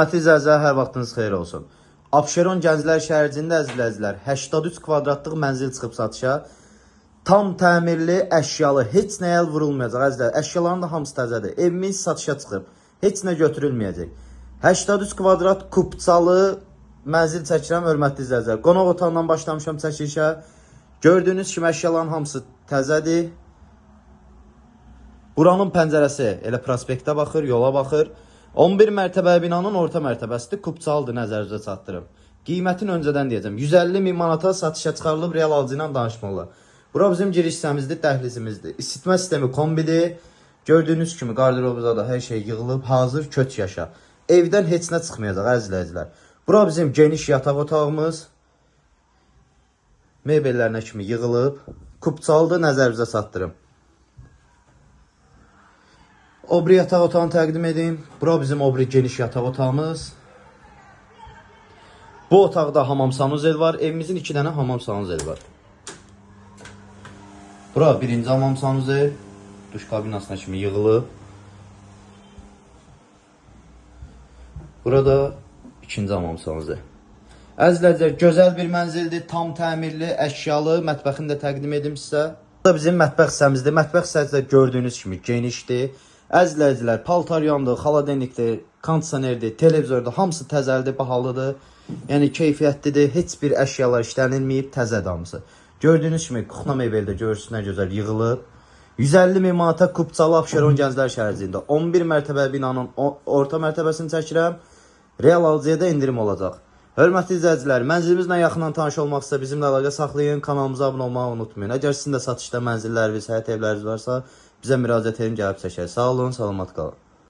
Hörmətli izləyicilər, hər vaxtınız xeyir olsun. Abşeron Gənclər şəhərciyində əzizləyicilər 83 kvadratlıq mənzil çıxıb satışa. Tam təmirli, əşyalı, heç nəyə əl vurulmayacaq əzizlər. Əşyaların da hamısı təzədir. Evimiz satışa çıxıb. Heç nə götürülməyəcək. 83 kvadrat kupçalı mənzil çəkirəm hörmətli izləyicilər. Qonaq otağından başlamışam çəkilişə. Gördüyünüz kimi əşyaların hamısı təzədir. Buranın pəncərəsi elə prospektə baxır, yola baxır. 11 mərtəbəli binanın orta mərtəbəsidir. Kupçalıdır, nəzərinizə çatdırım. Qiymətini öncədən deyəcəm. 150 min manata satışa çıxarılıb, real alıcı ilə danışmalı. Bura bizim giriş hissəmizdir, dəhlizimizdir. İsitmə sistemi kombidir. Gördüyünüz kimi qarderobumuzda da hər şey yığılıb, hazır köç yaşa. Evdən heç nə çıxmayacaq əzizləyicilər. Bura bizim geniş yataq otağımız. Mebellərinə kimi yığılıb. Kupçalıdır, nəzərinizə çatdırım. Obri yataq otağını təqdim edeyim. Bura bizim obri geniş yataq otağımız. Bu otaqda hamam sanuzel var. Evimizin 2 dənə hamam sanuzel var. Bura birinci hamam sanuzel. Duş kabinasına kimi yığılıb. Burada ikinci hamam sanuzel. Əzizləyicilər, gözəl bir mənzildir. Tam təmirli, əşyalı. Mətbəxini də təqdim edim sizə. Bu da bizim mətbəx hissəmizdir. Mətbəx hissəsi gördüyünüz kimi genişdir. Əzizləyicilər, paltaryandır, xaladenikdir, kondisionerdir, televizordur, hamısı təzəlidir, bahalıdır. Yəni keyfiyyətlidir, heç bir əşyalar işlənilməyib, təzədir hamısı. Gördüyünüz kimi kuxna mebeldə görürsünüz nə gözəl yığılıb. 150 min manata kupçalı Abşeron Gənclər şəhərciyində 11 mərtəbəli binanın orta mərtəbəsini çəkirəm. Real alıcıya da indirim olacaq. Hörmətli izləyicilər, mənzilimizlə yaxından tanış olmaq istə bizimlə əlaqə saxlayın, kanalımıza abunə olmağı unutmayın. Əgər sizin də satışda mənzilləriniz, həyət evləriniz varsa, bizə müraciət edin, gəlib çəkək. Sağ olun, salamat qalın.